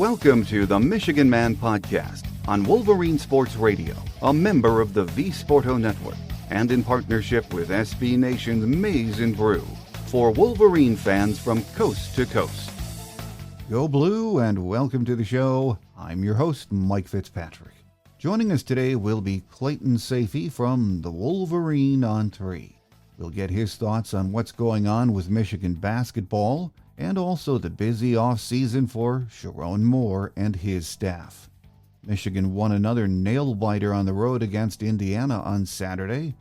Welcome to the Michigan Man Podcast on Wolverine Sports Radio, a member of the V-Sporto Network, and in partnership with SB Nation's Maize and Brew, for Wolverine fans from coast to coast. Go Blue, and welcome to the show. I'm your host, Mike Fitzpatrick. Joining us today will be Clayton Sayfie from the Wolverine ON3. We'll get his thoughts on what's going on with Michigan basketball, and also the busy off-season for Sherrone Moore and his staff. Michigan won another nail-biter on the road against Indiana on Saturday.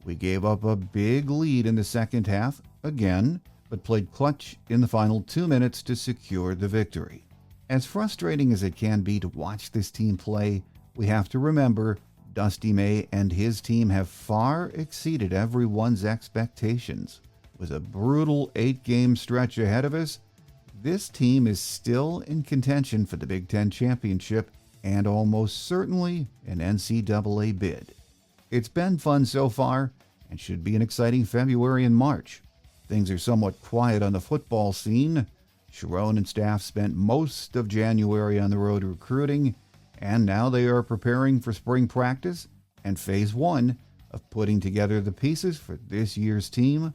We gave up a big lead in the second half, again, but played clutch in the final 2 minutes to secure the victory. As frustrating as it can be to watch this team play, we have to remember Dusty May and his team have far exceeded everyone's expectations. With a brutal 8-game stretch ahead of us, this team is still in contention for the Big Ten championship and almost certainly an NCAA bid. It's been fun so far and should be an exciting February and March. Things are somewhat quiet on the football scene. Sherrone and staff spent most of January on the road recruiting, and now they are preparing for spring practice and phase 1 of putting together the pieces for this year's team,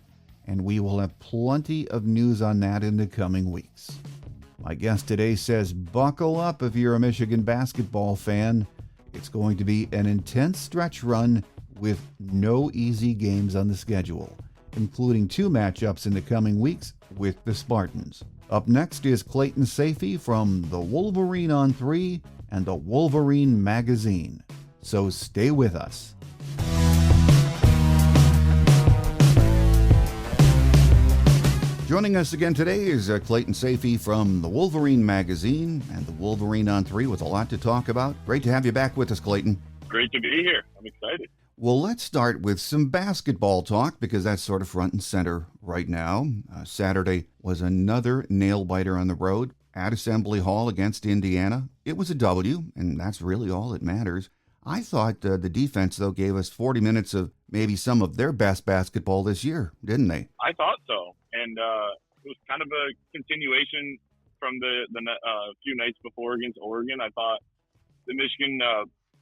and we will have plenty of news on that in the coming weeks. My guest today says buckle up if you're a Michigan basketball fan. It's going to be an intense stretch run with no easy games on the schedule, including 2 matchups in the coming weeks with the Spartans. Up next is Clayton Sayfie from the Wolverine ON3 and the Wolverine magazine. So stay with us. Joining us again today is Clayton Sayfie from the Wolverine magazine and the Wolverine ON3 with a lot to talk about. Great to have you back with us, Clayton. Great to be here. I'm excited. Well, let's start with some basketball talk because that's sort of front and center right now. Saturday was another nail-biter on the road at Assembly Hall against Indiana. It was a W, and that's really all that matters. I thought the defense, though, gave us 40 minutes of maybe some of their best basketball this year, didn't they? I thought so. And it was kind of a continuation from the few nights before against Oregon. I thought the Michigan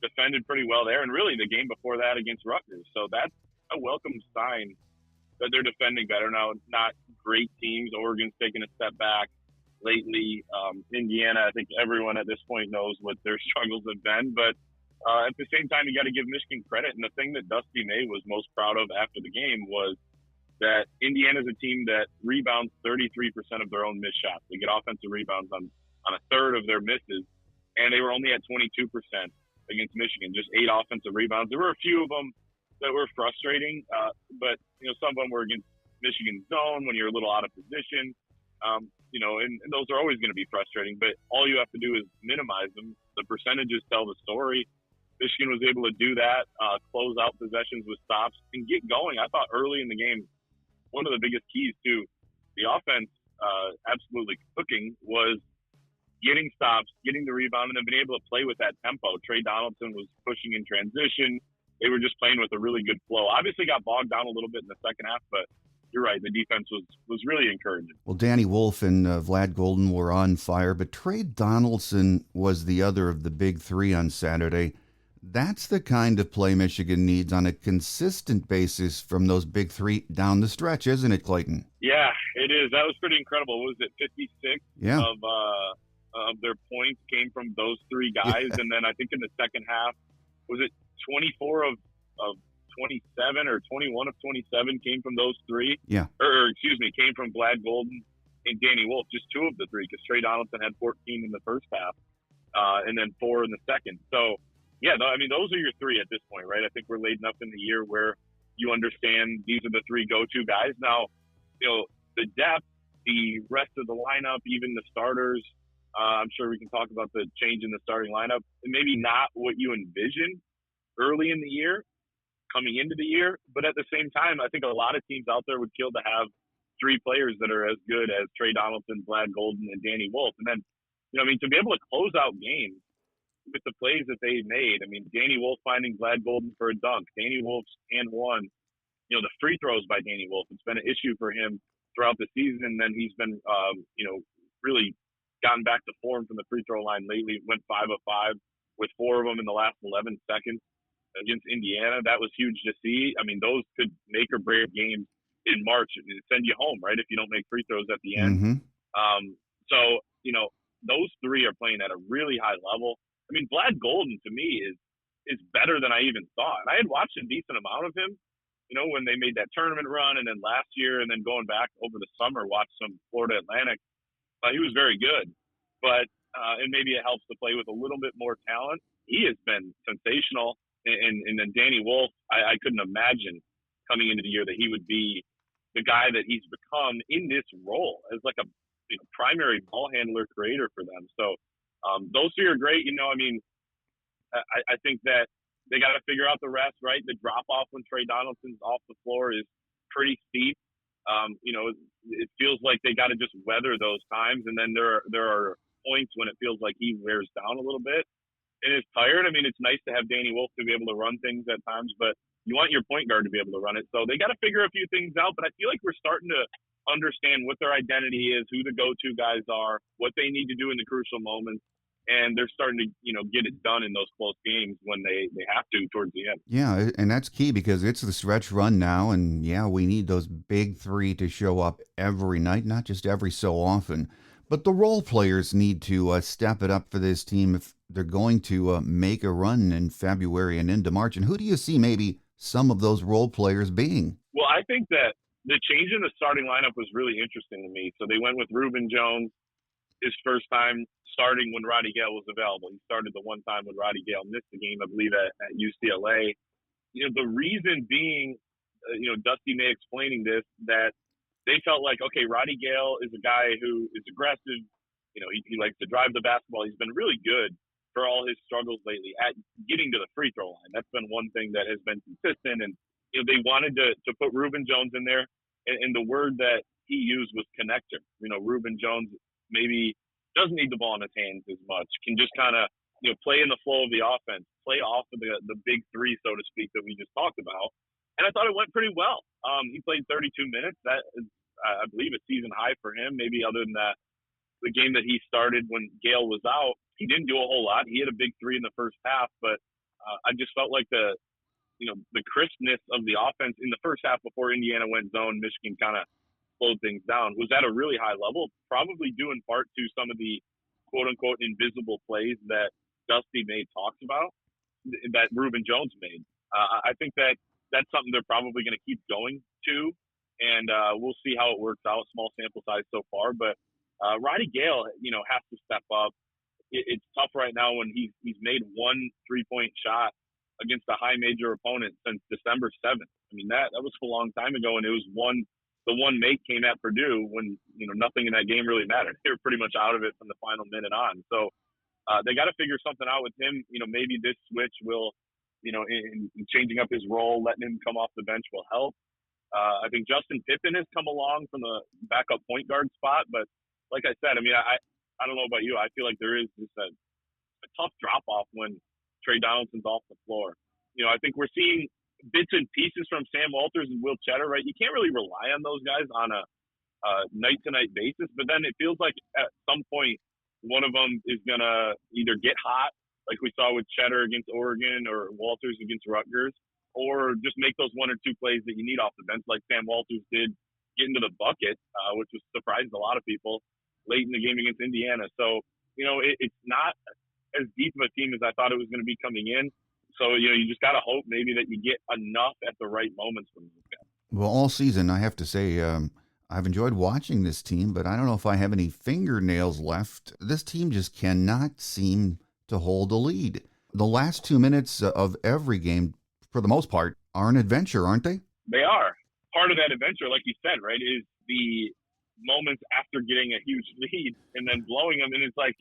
defended pretty well there, and really the game before that against Rutgers. So that's a welcome sign that they're defending better now. Not great teams. Oregon's taken a step back lately. Indiana, I think everyone at this point knows what their struggles have been. But at the same time, you got to give Michigan credit. And the thing that Dusty May was most proud of after the game was that Indiana's a team that rebounds 33% of their own missed shots. They get offensive rebounds on a third of their misses, and they were only at 22% against Michigan, just 8 offensive rebounds. There were a few of them that were frustrating, but some of them were against Michigan's zone when you're a little out of position. And those are always going to be frustrating, but all you have to do is minimize them. The percentages tell the story. Michigan was able to do that, close out possessions with stops, and get going. I thought early in the game, one of the biggest keys to the offense absolutely cooking was getting stops, getting the rebound, and then being able to play with that tempo. Trey Donaldson was pushing in transition. They were just playing with a really good flow. Obviously got bogged down a little bit in the second half, but you're right, the defense was really encouraging. Well, Danny Wolf and Vlad Golden were on fire, but Trey Donaldson was the other of the big 3 on Saturday. That's the kind of play Michigan needs on a consistent basis from those big 3 down the stretch, isn't it, Clayton? Yeah, it is. That was pretty incredible. What was it, 56 of their points came from those 3 guys? Yeah. And then I think in the second half, was it 24 of 27 or 21 of 27 came from those 3? Yeah. Came from Vlad Golden and Danny Wolf, just 2 of the 3, because Trey Donaldson had 14 in the first half and then 4 in the second. So, yeah, those are your 3 at this point, right? I think we're late enough in the year where you understand these are the 3 go-to guys. Now, the depth, the rest of the lineup, even the starters, I'm sure we can talk about the change in the starting lineup. And maybe not what you envisioned early in the year, coming into the year. But at the same time, I think a lot of teams out there would kill to have 3 players that are as good as Trey Donaldson, Vlad Golden, and Danny Wolf. And then, to be able to close out games with the plays that they made. Danny Wolf finding Vlad Golden for a dunk, Danny Wolf's and one, the free throws by Danny Wolf. It's been an issue for him throughout the season. And then he's been, really gotten back to form from the free throw line lately. Went 5 of 5 with 4 of them in the last 11 seconds against Indiana. That was huge to see. I mean, those could make or break games in March and send you home, right, if you don't make free throws at the end. Mm-hmm. So, those three are playing at a really high level. I mean, Vlad Golden, to me, is better than I even thought. And I had watched a decent amount of him, when they made that tournament run, and then last year, and then going back over the summer, watched some Florida Atlantic. He was very good. But and maybe it helps to play with a little bit more talent. He has been sensational. And then Danny Wolf, I couldn't imagine coming into the year that he would be the guy that he's become in this role as like a primary ball handler creator for them. So those three are great. I think that they got to figure out the rest, right? The drop off when Trey Donaldson's off the floor is pretty steep. It feels like they got to just weather those times. And then there are points when it feels like he wears down a little bit and is tired. I mean, it's nice to have Danny Wolf to be able to run things at times, but you want your point guard to be able to run it. So they got to figure a few things out, but I feel like we're starting to understand what their identity is, who the go-to guys are, what they need to do in the crucial moments. And they're starting to, get it done in those close games when they have to towards the end. Yeah, and that's key because it's the stretch run now, and we need those big three to show up every night, not just every so often. But the role players need to step it up for this team if they're going to make a run in February and into March. And who do you see maybe some of those role players being? Well, I think that the change in the starting lineup was really interesting to me. So they went with Reuben Jones, his first time starting when Roddy Gale was available. He started the one time when Roddy Gale missed the game, I believe, at UCLA. The reason being, Dusty May explaining this, that they felt like, okay, Roddy Gale is a guy who is aggressive. He likes to drive the basketball. He's been really good for all his struggles lately at getting to the free throw line. That's been one thing that has been consistent. And, they wanted to put Reuben Jones in there. And the word that he used was connector. Reuben Jones maybe doesn't need the ball in his hands as much, can just kind of, play in the flow of the offense, play off of the big three, so to speak, that we just talked about. And I thought it went pretty well. He played 32 minutes. That is, I believe, a season high for him. Maybe other than that, the game that he started when Gale was out, he didn't do a whole lot. He had a big three in the first half, but I just felt like the crispness of the offense in the first half before Indiana went zone, Michigan kind of slowed things down, was at a really high level, probably due in part to some of the quote-unquote invisible plays that Dusty May talks about, that Reuben Jones made. I think that that's something they're probably going to keep going to, and we'll see how it works out. Small sample size so far, but Roddy Gale, has to step up. It's tough right now when he's made one 3-point shot against a high major opponent since December 7th. I mean, that was a long time ago, and it was the one make came at Purdue when, nothing in that game really mattered. They were pretty much out of it from the final minute on. So they got to figure something out with him. Maybe this switch will, in changing up his role, letting him come off the bench will help. I think Justin Pippen has come along from the backup point guard spot, but like I said, I mean, I don't know about you. I feel like there is just a tough drop off when Trey Donaldson's off the floor. I think we're seeing bits and pieces from Sam Walters and Will Cheddar, right? You can't really rely on those guys on a night-to-night basis, but then it feels like at some point one of them is going to either get hot, like we saw with Cheddar against Oregon or Walters against Rutgers, or just make those one or two plays that you need off the bench, like Sam Walters did get into the bucket, which was surprised a lot of people late in the game against Indiana. So, it's not as deep of a team as I thought it was going to be coming in. So, you just got to hope maybe that you get enough at the right moments from these guys. Well, all season, I have to say, I've enjoyed watching this team, but I don't know if I have any fingernails left. This team just cannot seem to hold a lead. The last 2 minutes of every game, for the most part, are an adventure, aren't they? They are. Part of that adventure, like you said, right, is the moments after getting a huge lead and then blowing them. And it's like,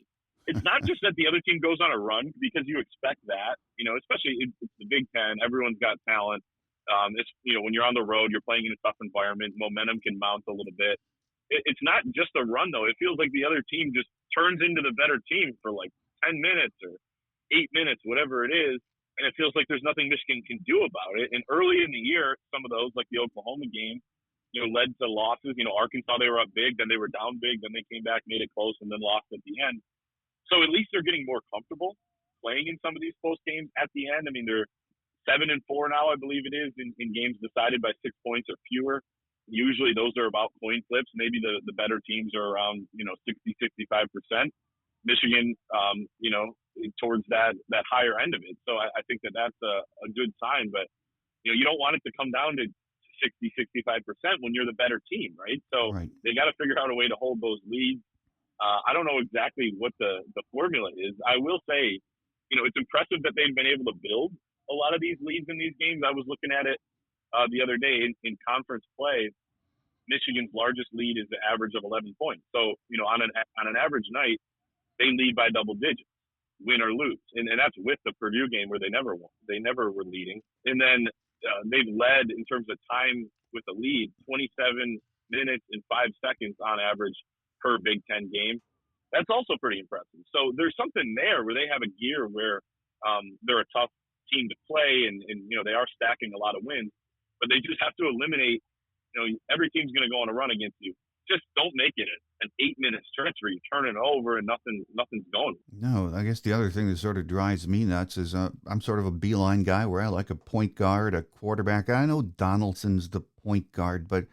it's not just that the other team goes on a run, because you expect that, especially it's the Big Ten. Everyone's got talent. It's, when you're on the road, you're playing in a tough environment, momentum can mount a little bit. It's not just a run, though. It feels like the other team just turns into the better team for like 10 minutes or 8 minutes, whatever it is. And it feels like there's nothing Michigan can do about it. And early in the year, some of those, like the Oklahoma game, led to losses. Arkansas, they were up big, then they were down big, then they came back, made it close, and then lost at the end. So at least they're getting more comfortable playing in some of these close games at the end. I mean, they're 7-4 now, I believe it is, in games decided by 6 points or fewer. Usually those are about coin flips. Maybe the better teams are around 60-65%. Michigan, towards that higher end of it. So I think that's a good sign. But you don't want it to come down to 60-65% when you're the better team, right? So Right. They got to figure out a way to hold those leads. I don't know exactly what the formula is. I will say, it's impressive that they've been able to build a lot of these leads in these games. I was looking at it the other day in conference play. Michigan's largest lead is the average of 11 points. So, on an average night, they lead by double digits, win or lose. And that's with the Purdue game where they never won. They never were leading. And then they've led in terms of time with the lead, 27 minutes and 5 seconds on average per Big Ten game. That's also pretty impressive. So there's something there where they have a gear where they're a tough team to play and they are stacking a lot of wins, but they just have to eliminate, every team's going to go on a run against you. Just don't make it an 8-minute stretch where you turn it over and nothing's going. No, I guess the other thing that sort of drives me nuts is I'm sort of a beeline guy where I like a point guard, a quarterback. I know Donaldson's the point guard, but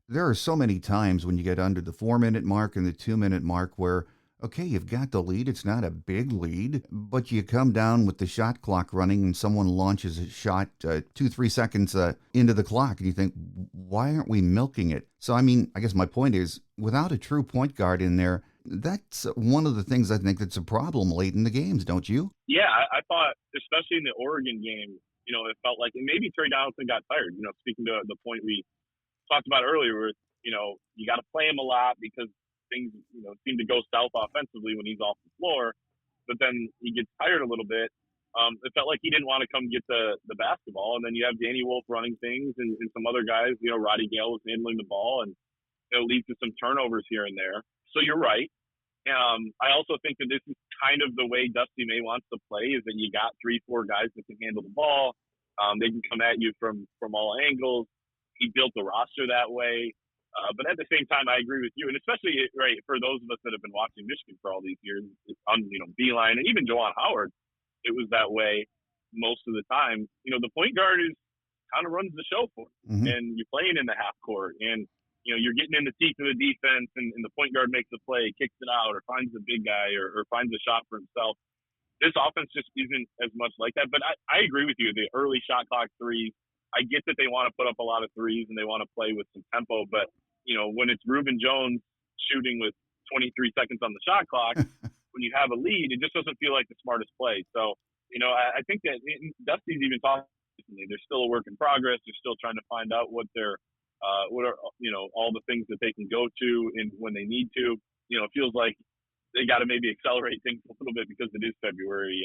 there are so many times when you get under the 4-minute mark and the 2-minute mark where, okay, you've got the lead. It's not a big lead, but you come down with the shot clock running and someone launches a shot 2-3 seconds into the clock. And you think, why aren't we milking it? So, I mean, I guess my point is, without a true point guard in there, that's one of the things I think that's a problem late in the games, don't you? Yeah, I thought, especially in the Oregon game, it felt like, and maybe Trey Donaldson got tired, speaking to the point we talked about earlier, where, you got to play him a lot because things, seem to go south offensively when he's off the floor, but then he gets tired a little bit. It felt like he didn't want to come get the basketball, and then you have Danny Wolf running things and some other guys, Roddy Gale was handling the ball, and it'll lead to some turnovers here and there. So you're right. I also think that this is kind of the way Dusty May wants to play, is that you got 3-4 guys that can handle the ball. They can come at you from all angles. He built the roster that way. But at the same time, I agree with you, and especially right for those of us that have been watching Michigan for all these years, on Beeline and even Juwan Howard, it was that way most of the time. The point guard kind of runs the show for him, and you're playing in the half court, and you're getting in the teeth of the defense, and the point guard makes a play, kicks it out, or finds the big guy, or finds a shot for himself. This offense just isn't as much like that. But I agree with you. The early shot clock threes, I get that they want to put up a lot of threes and they want to play with some tempo, but when it's Reuben Jones shooting with 23 seconds on the shot clock, when you have a lead, it just doesn't feel like the smartest play. So, I think that Dusty's even talking. They're still a work in progress. They're still trying to find out what are all the things that they can go to and when they need to. It feels like they got to maybe accelerate things a little bit because it is February,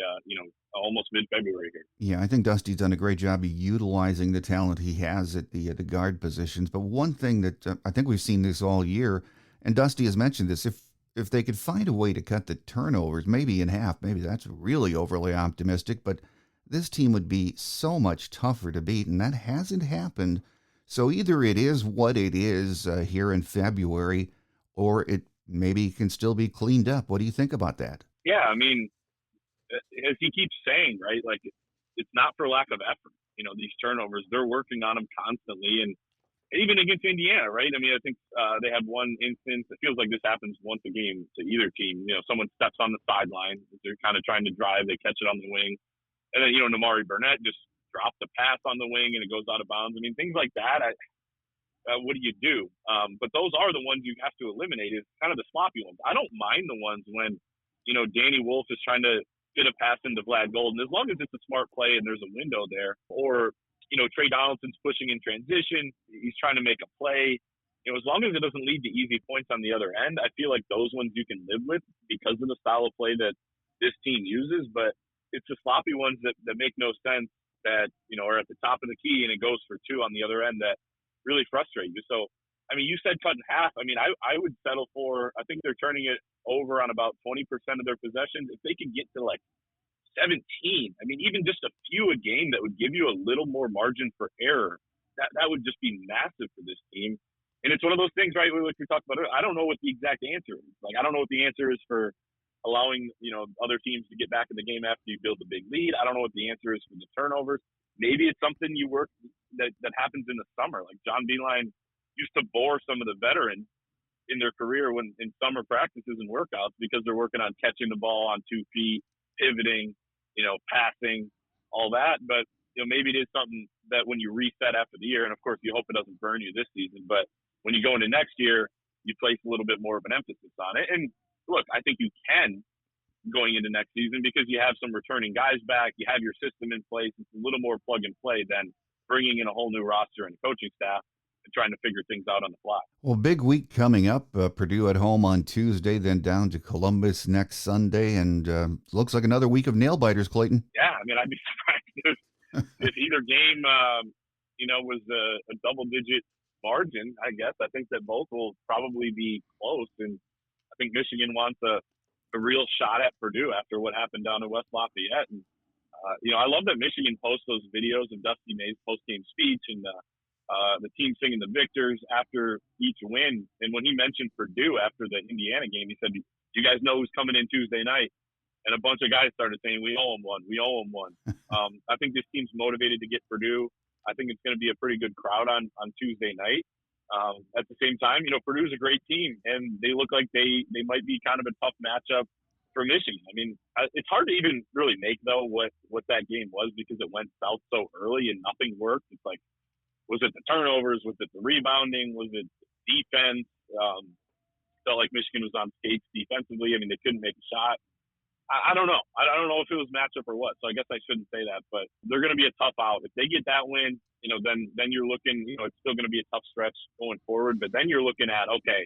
almost mid-February here. Yeah, I think Dusty's done a great job of utilizing the talent he has at the guard positions. But one thing that I think we've seen this all year, and Dusty has mentioned this, if they could find a way to cut the turnovers, maybe in half, maybe that's really overly optimistic, but this team would be so much tougher to beat, and that hasn't happened. So either it is what it is here in February, or it maybe can still be cleaned up. What do you think about that? Yeah, I mean, as he keeps saying, right, like it's not for lack of effort. These turnovers, they're working on them constantly. And even against Indiana, right? I mean, I think they had one instance. It feels like this happens once a game to either team. Someone steps on the sideline. They're kind of trying to drive. They catch it on the wing. And then, Namari Burnett just dropped the pass on the wing and it goes out of bounds. I mean, things like that. What do you do? But those are the ones you have to eliminate. Is kind of the sloppy ones. I don't mind the ones when, Danny Wolf is trying to fit a pass into Vlad Golden, as long as it's a smart play and there's a window there. Or, Trey Donaldson's pushing in transition. He's trying to make a play. As long as it doesn't lead to easy points on the other end, I feel like those ones you can live with because of the style of play that this team uses. But it's the sloppy ones that make no sense that, are at the top of the key and it goes for two on the other end that really frustrate you. So, I mean, you said cut in half. I mean, I would settle for, I think they're turning it over on about 20% of their possessions. If they could get to like 17, I mean, even just a few a game that would give you a little more margin for error, that would just be massive for this team. And it's one of those things, right? Like we talked about earlier. I don't know what the exact answer is. Like, I don't know what the answer is for allowing, other teams to get back in the game after you build a big lead. I don't know what the answer is for the turnovers. Maybe it's something you work that happens in the summer. Like John Beeline used to bore some of the veterans in their career when in summer practices and workouts because they're working on catching the ball on 2 feet, pivoting, passing, all that. But maybe it is something that when you reset after the year, and of course you hope it doesn't burn you this season, but when you go into next year, you place a little bit more of an emphasis on it. And look, I think you can going into next season because you have some returning guys back, you have your system in place. It's a little more plug and play than bringing in a whole new roster and coaching staff and trying to figure things out on the fly. Well, big week coming up. Purdue at home on Tuesday, then down to Columbus next Sunday, and looks like another week of nail biters, Clayton. Yeah, I mean, I'd be surprised if either game, was a double-digit margin. I guess I think that both will probably be close, and I think Michigan wants a real shot at Purdue after what happened down in West Lafayette. And I love that Michigan posts those videos of Dusty May's post-game speech and the team singing the victors after each win. And when he mentioned Purdue after the Indiana game, he said, "You guys know who's coming in Tuesday night?" And a bunch of guys started saying, "We owe them one. We owe them one." I think this team's motivated to get Purdue. I think it's going to be a pretty good crowd on Tuesday night. At the same time, Purdue's a great team, and they look like they might be kind of a tough matchup for Michigan. I mean, it's hard to even really make, though, what that game was because it went south so early and nothing worked. It's like, was it the turnovers? Was it the rebounding? Was it defense? Felt like Michigan was on skates defensively. I mean, they couldn't make a shot. I don't know. I don't know if it was matchup or what, so I guess I shouldn't say that. But they're going to be a tough out. If they get that win, then you're looking, it's still going to be a tough stretch going forward. But then you're looking at, okay,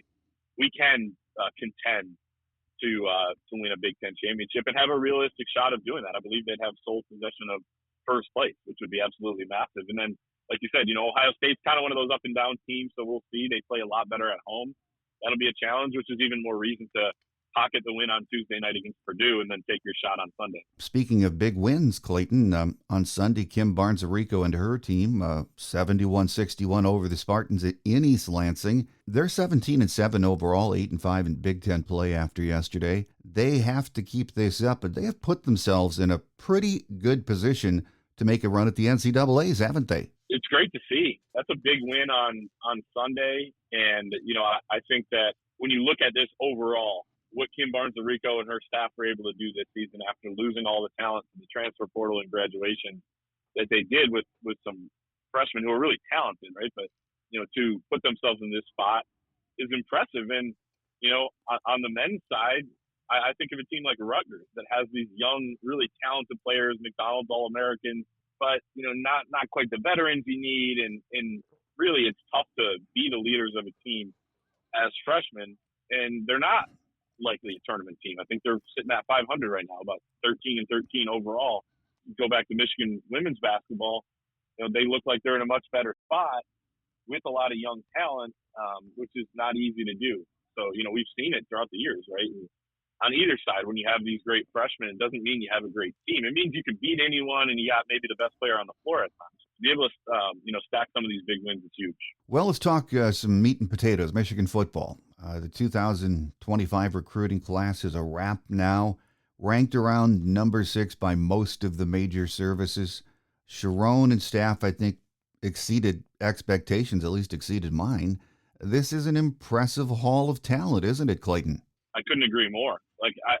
we can contend to win a Big Ten championship and have a realistic shot of doing that. I believe they'd have sole possession of first place, which would be absolutely massive. And then, like you said, Ohio State's kind of one of those up and down teams, so we'll see. They play a lot better at home. That'll be a challenge, which is even more reason to pocket the win on Tuesday night against Purdue and then take your shot on Sunday. Speaking of big wins, Clayton, on Sunday, Kim Barnes-Arico and her team, 71-61 over the Spartans in East Lansing. They're 17-7 overall, 8-5 in Big Ten play after yesterday. They have to keep this up, but they have put themselves in a pretty good position to make a run at the NCAAs, haven't they? It's great to see. That's a big win on Sunday. And, I think that when you look at this overall, what Kim Barnes-Arico and her staff were able to do this season after losing all the talent in the transfer portal and graduation that they did with some freshmen who are really talented, right? But, to put themselves in this spot is impressive. And, on the men's side, I think of a team like Rutgers that has these young, really talented players, McDonald's All-Americans, but, not quite the veterans you need. And really it's tough to be the leaders of a team as freshmen. And they're not likely a tournament team. I think they're sitting at 500 right now, about 13-13 overall. You go back to Michigan women's basketball, they look like they're in a much better spot with a lot of young talent, which is not easy to do. So, we've seen it throughout the years, right? And on either side, when you have these great freshmen, it doesn't mean you have a great team. It means you can beat anyone and you got maybe the best player on the floor at times. To be able to, stack some of these big wins is huge. Well, let's talk some meat and potatoes, Michigan football. The 2025 recruiting class is a wrap now, ranked around number 6 by most of the major services. Sherrone and staff, I think, exceeded expectations, at least exceeded mine. This is an impressive haul of talent, isn't it, Clayton? I couldn't agree more. I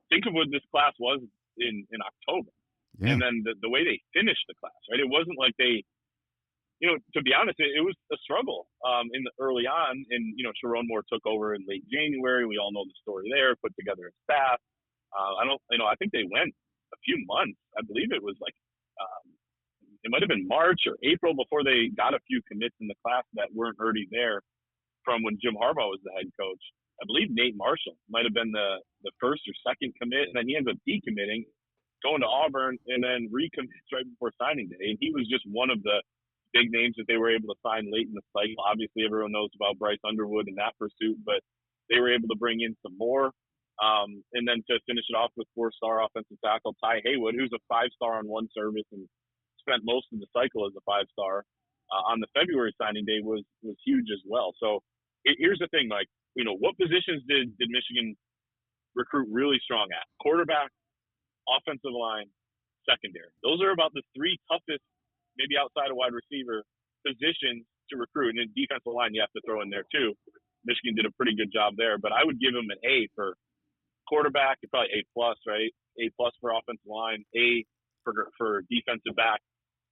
think of what this class was in October. Yeah. And then the way they finished the class, right? It wasn't like they, to be honest, it was a struggle in the early on. And, Sherrone Moore took over in late January. We all know the story there, put together a staff. I think they went a few months. I believe it was it might have been March or April before they got a few commits in the class that weren't already there from when Jim Harbaugh was the head coach. I believe Nate Marshall might have been the first or second commit, and then he ends up decommitting, going to Auburn, and then recommits right before signing day. And he was just one of the big names that they were able to sign late in the cycle. Obviously, everyone knows about Bryce Underwood and that pursuit, but they were able to bring in some more. And then to finish it off with 4-star offensive tackle Ty Haywood, who's a 5-star on one service and spent most of the cycle as a 5-star. on the February signing day was huge as well. So here's the thing, Mike. What positions did Michigan recruit really strong at? Quarterback, offensive line, secondary. Those are about the three toughest, maybe outside of wide receiver, positions to recruit. And in defensive line, you have to throw in there too. Michigan did a pretty good job there, but I would give them an A for quarterback, probably A plus, right? A plus for offensive line, A for defensive back.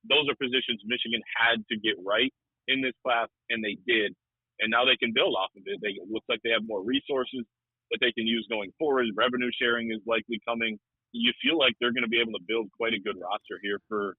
Those are positions Michigan had to get right in this class, and they did. And now they can build off of it. It looks like they have more resources that they can use going forward. Revenue sharing is likely coming. You feel like they're going to be able to build quite a good roster here for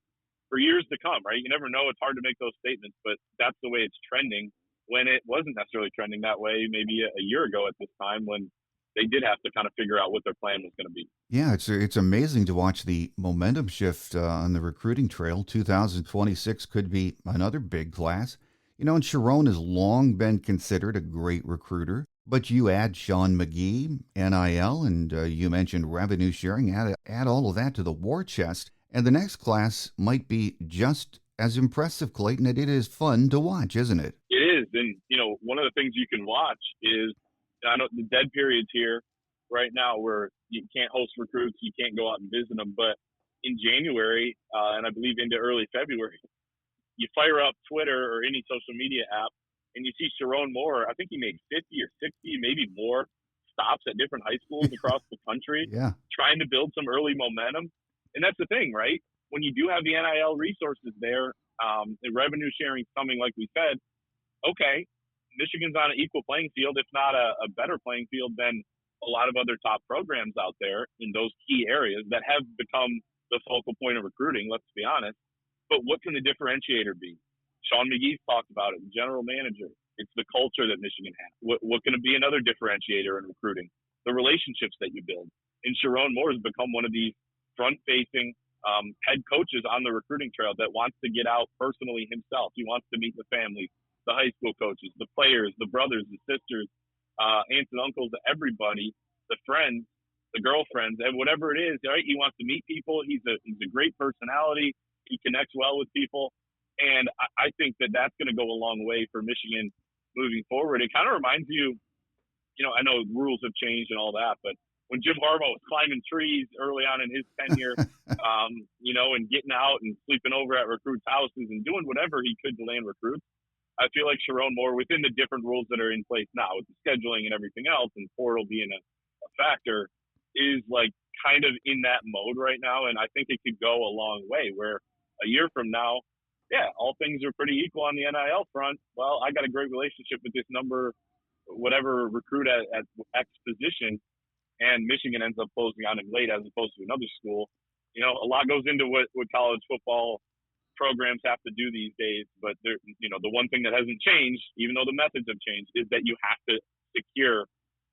years to come, right? You never know. It's hard to make those statements, but that's the way it's trending, when it wasn't necessarily trending that way maybe a year ago at this time, when they did have to kind of figure out what their plan was going to be. Yeah, it's amazing to watch the momentum shift on the recruiting trail. 2026 could be another big class. And Sherrone has long been considered a great recruiter. But you add Sean McGee, NIL, and you mentioned revenue sharing, add all of that to the war chest, and the next class might be just as impressive, Clayton. It is fun to watch, isn't it? It is. And, one of the things you can watch is, I know the dead periods here right now where you can't host recruits, you can't go out and visit them. But in January, and I believe into early February, you fire up Twitter or any social media app, and you see Sherrone Moore. I think he made 50 or 60, maybe more stops at different high schools across the country, trying to build some early momentum. And that's the thing, right? When you do have the NIL resources there, the revenue sharing coming, like we said, okay, Michigan's on an equal playing field, if not a better playing field than a lot of other top programs out there in those key areas that have become the focal point of recruiting, let's be honest. But what can the differentiator be? Sean McGee's talked about it, general manager. It's the culture that Michigan has. What can it be another differentiator in recruiting? The relationships that you build. And Sherrone Moore has become one of these front-facing head coaches on the recruiting trail that wants to get out personally himself. He wants to meet the families, the high school coaches, the players, the brothers, the sisters, aunts and uncles, everybody, the friends, the girlfriends, and whatever it is, right? He wants to meet people. He's a great personality. He connects well with people. And I think that that's going to go a long way for Michigan moving forward. It kind of reminds you, I know rules have changed and all that, but when Jim Harbaugh was climbing trees early on in his tenure, and getting out and sleeping over at recruits' houses and doing whatever he could to land recruits, I feel like Sherrone Moore, within the different rules that are in place now with the scheduling and everything else, and portal being a factor, is like kind of in that mode right now. And I think it could go a long way where a year from now, all things are pretty equal on the NIL front. Well, I got a great relationship with this number, whatever recruit at X position, and Michigan ends up closing on him late as opposed to another school. A lot goes into what college football programs have to do these days, but the one thing that hasn't changed, even though the methods have changed, is that you have to secure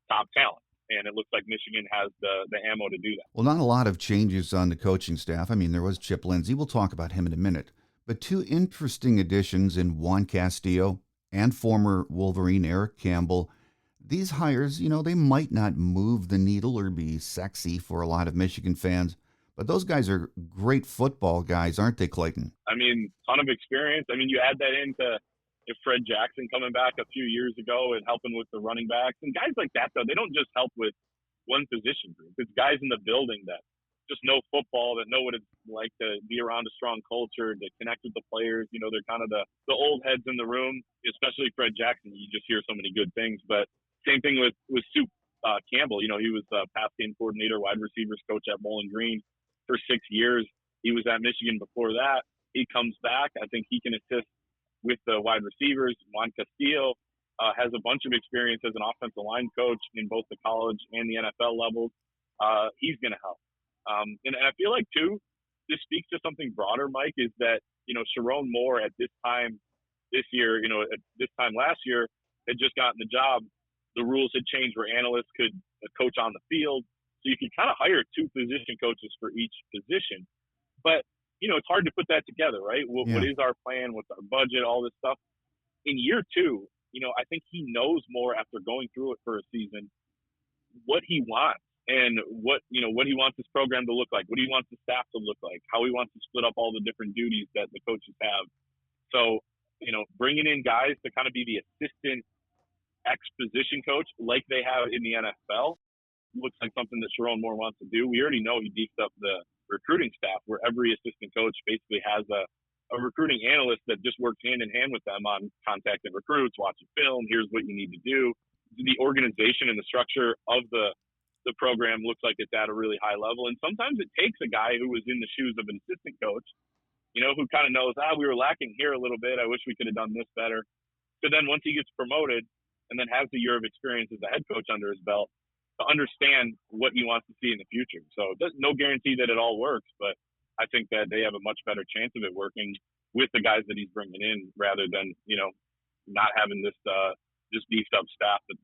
top talent. And it looks like Michigan has the ammo to do that. Well, not a lot of changes on the coaching staff. I mean, there was Chip Lindsey. We'll talk about him in a minute. But two interesting additions in Juan Castillo and former Wolverine Eric Campbell. These hires, they might not move the needle or be sexy for a lot of Michigan fans, but those guys are great football guys, aren't they, Clayton? I mean, ton of experience. I mean, you add that into Fred Jackson coming back a few years ago and helping with the running backs. And guys like that, though, they don't just help with one position group. It's guys in the building that just know football, that know what it's like to be around a strong culture, to connect with the players. They're kind of the old heads in the room, especially Fred Jackson. You just hear so many good things. But same thing with Soup Campbell. He was pass game coordinator, wide receivers coach at Bowling Green for 6 years. He was at Michigan before that. He comes back. I think he can assist with the wide receivers. Juan Castillo has a bunch of experience as an offensive line coach in both the college and the NFL levels. He's going to help. And I feel like, too, this speaks to something broader, Mike, is that, Sherrone Moore at this time this year, at this time last year, had just gotten the job. The rules had changed where analysts could coach on the field. So you could kind of hire two position coaches for each position. But, it's hard to put that together, right? What is our plan? What's our budget? All this stuff. In year two, I think he knows more after going through it for a season what he wants. And what he wants his program to look like, what he wants the staff to look like, how he wants to split up all the different duties that the coaches have. So bringing in guys to kind of be the assistant exposition coach like they have in the NFL looks like something that Sherrone Moore wants to do. We already know he beefed up the recruiting staff where every assistant coach basically has a recruiting analyst that just works hand in hand with them on contacting recruits, watching film. Here's what you need to do. The organization and the structure of the program looks like it's at a really high level. And sometimes it takes a guy who was in the shoes of an assistant coach, who kind of knows, we were lacking here a little bit. I wish we could have done this better. So then once he gets promoted and then has a year of experience as a head coach under his belt, to understand what he wants to see in the future. So there's no guarantee that it all works, but I think that they have a much better chance of it working with the guys that he's bringing in rather than, not having this beefed up staff that,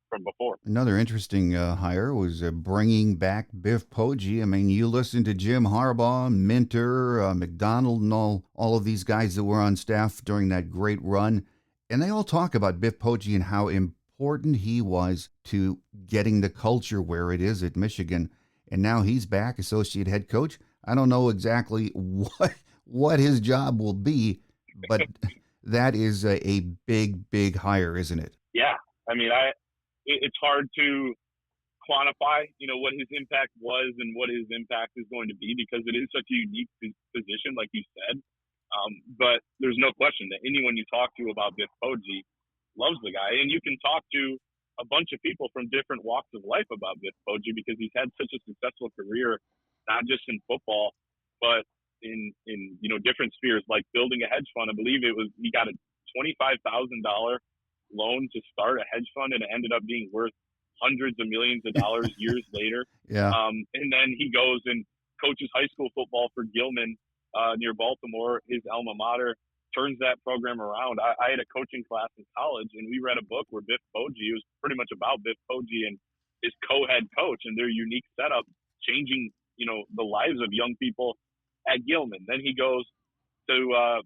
from before. Another interesting hire was bringing back Biff Poggi. I mean, you listen to Jim Harbaugh, Minter, McDonald, and all of these guys that were on staff during that great run, and they all talk about Biff Poggi and how important he was to getting the culture where it is at Michigan. And now he's back, associate head coach. I don't know exactly what his job will be, but that is a big hire, isn't it? Yeah. I mean, it's hard to quantify, what his impact was and what his impact is going to be because it is such a unique position, like you said. But there's no question that anyone you talk to about Biff Poggi loves the guy, and you can talk to a bunch of people from different walks of life about Biff Poggi because he's had such a successful career, not just in football, but in different spheres like building a hedge fund. I believe he got a $25,000 loan to start a hedge fund, and it ended up being worth hundreds of millions of dollars years later. Yeah. And then he goes and coaches high school football for Gilman near Baltimore, his alma mater. Turns that program around. I had a coaching class in college, and we read a book where Biff Poggi, it was pretty much about Biff Poggi and his co-head coach and their unique setup, changing, the lives of young people at Gilman. Then he goes to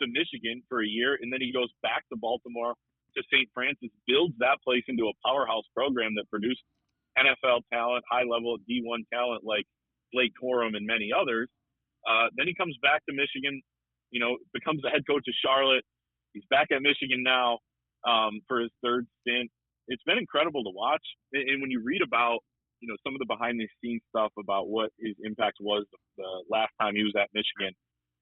Michigan for a year, and then he goes back to Baltimore to St. Francis, builds that place into a powerhouse program that produced NFL talent, high-level D1 talent like Blake Corum and many others. Then he comes back to Michigan, becomes the head coach of Charlotte. He's back at Michigan now for his third stint. It's been incredible to watch. And when you read about, some of the behind-the-scenes stuff about what his impact was the last time he was at Michigan,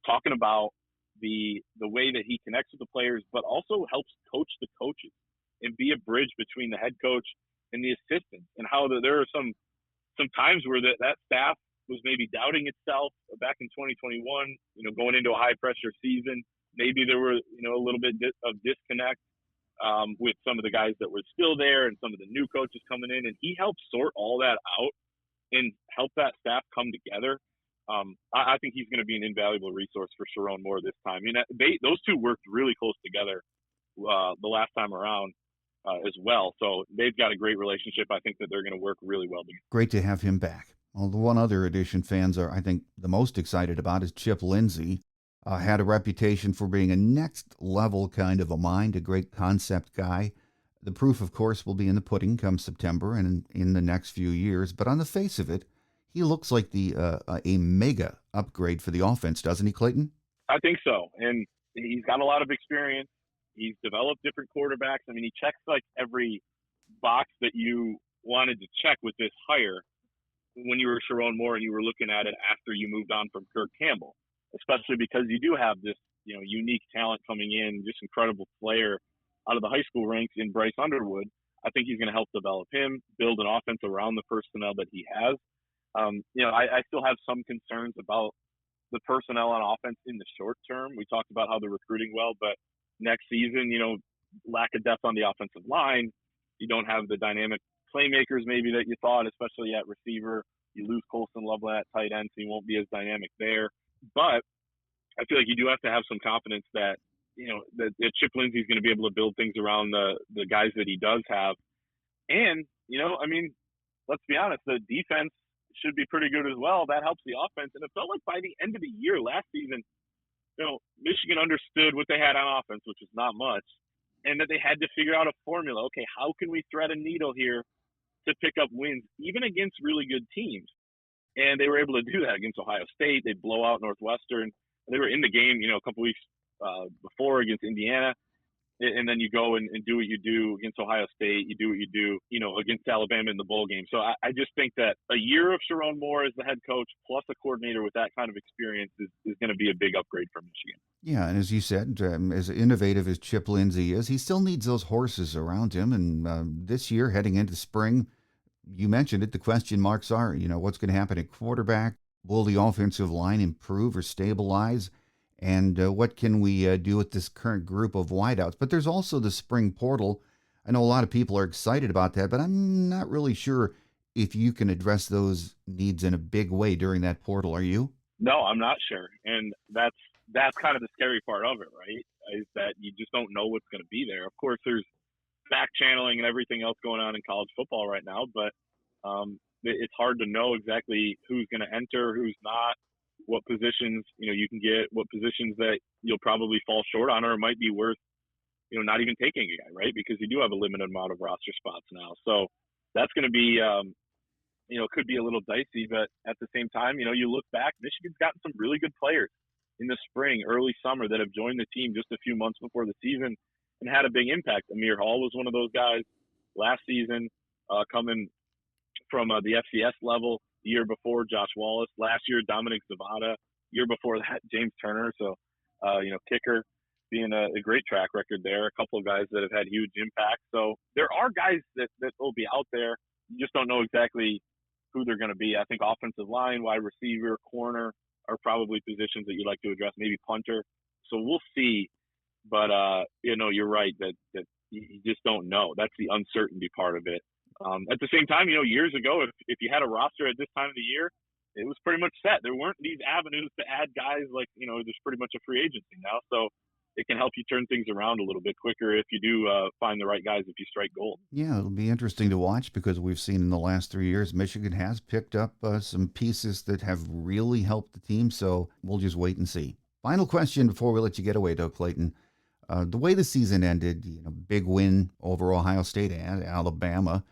talking about the way that he connects with the players, but also helps coach the coaches and be a bridge between the head coach and the assistants, and how there are some times where that staff was maybe doubting itself back in 2021, going into a high pressure season. Maybe there were, a little bit of disconnect with some of the guys that were still there and some of the new coaches coming in. And he helped sort all that out and help that staff come together. I think he's going to be an invaluable resource for Sherrone Moore this time. I mean, those two worked really close together the last time around as well. So they've got a great relationship. I think that they're going to work really well together. Great to have him back. Well, the one other addition fans are, I think, the most excited about is Chip Lindsey. Had a reputation for being a next-level kind of a mind, a great concept guy. The proof, of course, will be in the pudding come September and in the next few years. But on the face of it, he looks like a mega upgrade for the offense, doesn't he, Clayton? I think so. And he's got a lot of experience. He's developed different quarterbacks. I mean, he checks like every box that you wanted to check with this hire when you were Sherrone Moore and you were looking at it after you moved on from Kirk Campbell, especially because you do have this, unique talent coming in, just incredible player out of the high school ranks in Bryce Underwood. I think he's going to help develop him, build an offense around the personnel that he has. I still have some concerns about the personnel on offense in the short term. We talked about how they're recruiting well, but next season, lack of depth on the offensive line. You don't have the dynamic playmakers maybe that you thought, especially at receiver. You lose Colson Loveland at tight end, so he won't be as dynamic there. But I feel like you do have to have some confidence that, that Chip Lindsey is going to be able to build things around the guys that he does have. And, let's be honest, the defense should be pretty good as well. That helps the offense. And it felt like by the end of the year last season, Michigan understood what they had on offense, which is not much, and that they had to figure out a formula. Okay, how can we thread a needle here to pick up wins, even against really good teams? And they were able to do that against Ohio State. They blow out Northwestern. They were in the game, a couple weeks before against Indiana. And then you go and do what you do against Ohio State. You do what you do, against Alabama in the bowl game. So I just think that a year of Sherrone Moore as the head coach plus a coordinator with that kind of experience is going to be a big upgrade for Michigan. Yeah, and as you said, as innovative as Chip Lindsey is, he still needs those horses around him. And this year, heading into spring, you mentioned it, the question marks are, what's going to happen at quarterback? Will the offensive line improve or stabilize? And what can we do with this current group of wideouts? But there's also the spring portal. I know a lot of people are excited about that, but I'm not really sure if you can address those needs in a big way during that portal. Are you? No, I'm not sure. And that's kind of the scary part of it, right? Is that you just don't know what's going to be there. Of course, there's back channeling and everything else going on in college football right now, but it's hard to know exactly who's going to enter, who's not, what positions, you can get, what positions that you'll probably fall short on, or it might be worth, not even taking a guy, right? Because you do have a limited amount of roster spots now. So that's going to be, could be a little dicey, but at the same time, you look back, Michigan's gotten some really good players in the spring, early summer that have joined the team just a few months before the season and had a big impact. Amir Hall was one of those guys last season, coming from the FCS level. The year before, Josh Wallace. Last year, Dominic Zavada. Year before that, James Turner. So, kicker being a great track record there. A couple of guys that have had huge impact. So there are guys that will be out there. You just don't know exactly who they're going to be. I think offensive line, wide receiver, corner are probably positions that you'd like to address. Maybe punter. So we'll see. But, you're right that you just don't know. That's the uncertainty part of it. At the same time, years ago, if you had a roster at this time of the year, it was pretty much set. There weren't these avenues to add guys like, there's pretty much a free agency now. So it can help you turn things around a little bit quicker if you do find the right guys, if you strike gold. Yeah, it'll be interesting to watch because we've seen in the last 3 years, Michigan has picked up some pieces that have really helped the team. So we'll just wait and see. Final question before we let you get away, though, Clayton. The way the season ended, big win over Ohio State and Alabama.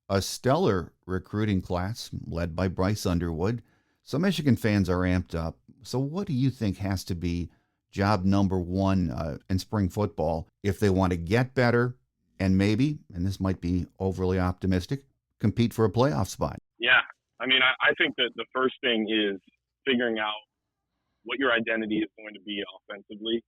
A stellar recruiting class led by Bryce Underwood. So Michigan fans are amped up. So what do you think has to be job number one in spring football if they want to get better and maybe, and this might be overly optimistic, compete for a playoff spot? Yeah. I mean, I think that the first thing is figuring out what your identity is going to be offensively.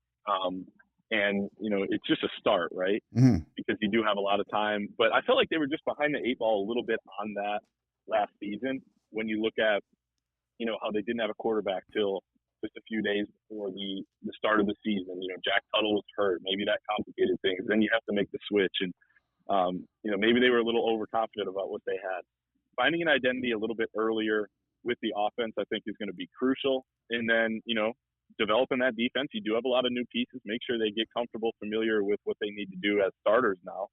And, it's just a start, right? Mm-hmm. Because you do have a lot of time. But I felt like they were just behind the eight ball a little bit on that last season when you look at, how they didn't have a quarterback till just a few days before the start of the season. Jack Tuttle was hurt. Maybe that complicated things. Then you have to make the switch. And, maybe they were a little overconfident about what they had. Finding an identity a little bit earlier with the offense, I think, is going to be crucial. And then, developing that defense, you do have a lot of new pieces. Make sure they get comfortable, familiar with what they need to do as starters now,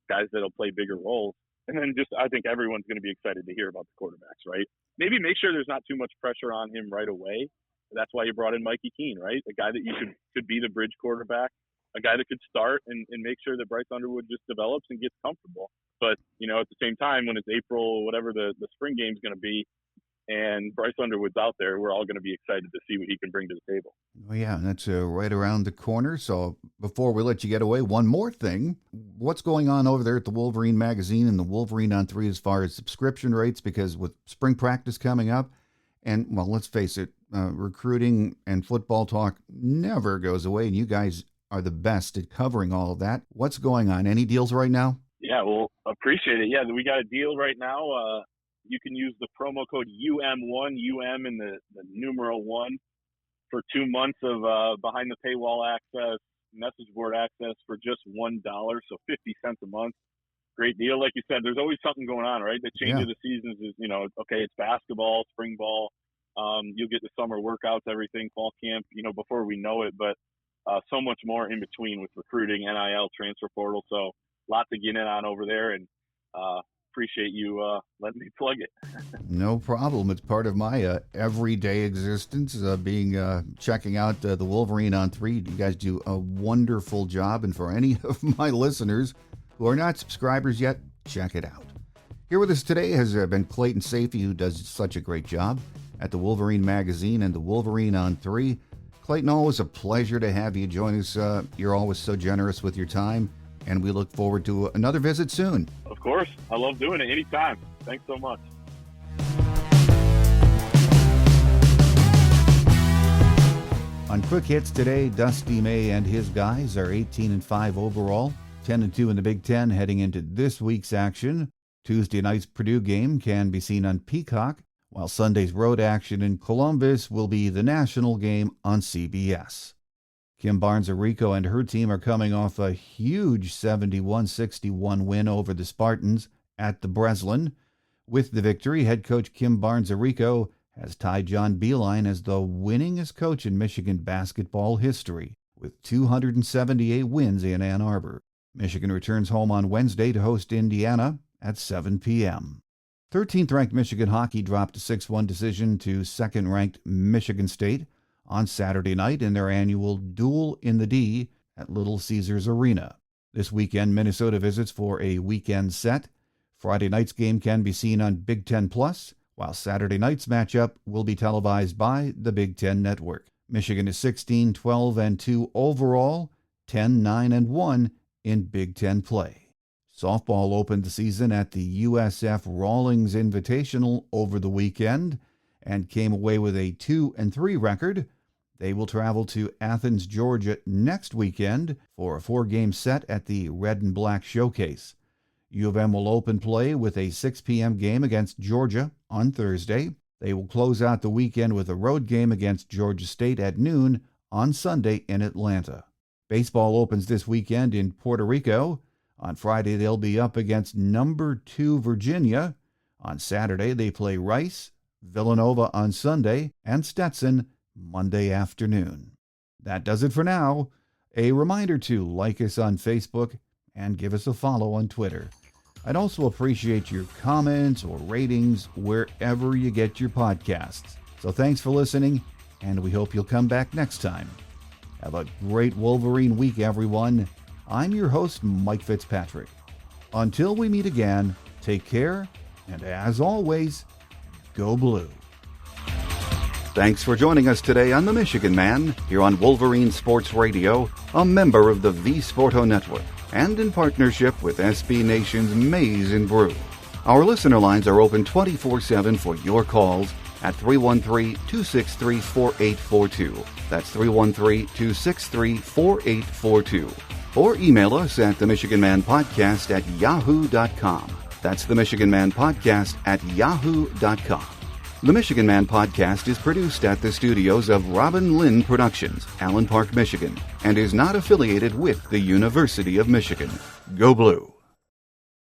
guys that'll play bigger roles. And then I think everyone's going to be excited to hear about the quarterbacks, right? Maybe make sure there's not too much pressure on him right away. That's why you brought in Mikey Keene, right? A guy that you could be the bridge quarterback, a guy that could start and make sure that Bryce Underwood just develops and gets comfortable. But, at the same time, when it's April, whatever the spring game's going to be, and Bryce Underwood's out there, we're all going to be excited to see what he can bring to the table. Oh, yeah, that's right around the corner. So before we let you get away, one more thing. What's going on over there at the Wolverine magazine and the Wolverine On3 as far as subscription rates? Because with spring practice coming up, and, well, let's face it, recruiting and football talk never goes away, and you guys are the best at covering all of that. What's going on? Any deals right now? Yeah, well, appreciate it. Yeah, we got a deal right now. You can use the promo code UM1, UM in the numeral 1, for 2 months of behind the paywall access, message board access for just $1, so 50 cents a month. Great deal. Like you said, there's always something going on, right? The change of the seasons is, okay, it's basketball, spring ball. You'll get the summer workouts, everything, fall camp, before we know it. But so much more in between with recruiting, NIL, transfer portal. So lots to get in on over there. And appreciate you letting me plug it. No problem. It's part of my everyday existence, checking out the Wolverine On3. You guys do a wonderful job. And for any of my listeners who are not subscribers yet, check it out. Here with us today has been Clayton Sayfie, who does such a great job at the Wolverine magazine and the Wolverine On3. Clayton, always a pleasure to have you join us. You're always so generous with your time, and we look forward to another visit soon. Of course. I love doing it anytime. Thanks so much. On Quick Hits today, Dusty May and his guys are 18-5 overall, 10-2 in the Big Ten heading into this week's action. Tuesday night's Purdue game can be seen on Peacock, while Sunday's road action in Columbus will be the national game on CBS. Kim Barnes-Arico and her team are coming off a huge 71-61 win over the Spartans at the Breslin. With the victory, head coach Kim Barnes-Arico has tied John Beilein as the winningest coach in Michigan basketball history, with 278 wins in Ann Arbor. Michigan returns home on Wednesday to host Indiana at 7 p.m. 13th-ranked Michigan hockey dropped a 6-1 decision to second-ranked Michigan State on Saturday night in their annual Duel in the D at Little Caesars Arena. This weekend, Minnesota visits for a weekend set. Friday night's game can be seen on Big Ten Plus, while Saturday night's matchup will be televised by the Big Ten Network. Michigan is 16-12-2 overall, 10-9-1 in Big Ten play. Softball opened the season at the USF Rawlings Invitational over the weekend and came away with a 2-3 record. They will travel to Athens, Georgia next weekend for a 4-game set at the Red and Black Showcase. U of M will open play with a 6 p.m. game against Georgia on Thursday. They will close out the weekend with a road game against Georgia State at noon on Sunday in Atlanta. Baseball opens this weekend in Puerto Rico. On Friday, they'll be up against number 2 Virginia. On Saturday, they play Rice, Villanova on Sunday, and Stetson Monday afternoon. That does it for now. A reminder to like us on Facebook and give us a follow on Twitter. I'd also appreciate your comments or ratings wherever you get your podcasts. So thanks for listening, and we hope you'll come back next time. Have a great Wolverine week, everyone. I'm your host, Mike Fitzpatrick. Until we meet again, take care, and as always, go blue. Thanks for joining us today on The Michigan Man, here on Wolverine Sports Radio, a member of the V Sporto Network, and in partnership with SB Nation's Maize and Brew. Our listener lines are open 24/7 for your calls at 313-263-4842. That's 313-263-4842. Or email us at themichiganmanpodcast@yahoo.com. That's themichiganmanpodcast@yahoo.com. The Michigan Man Podcast is produced at the studios of Robin Lynn Productions, Allen Park, Michigan, and is not affiliated with the University of Michigan. Go Blue!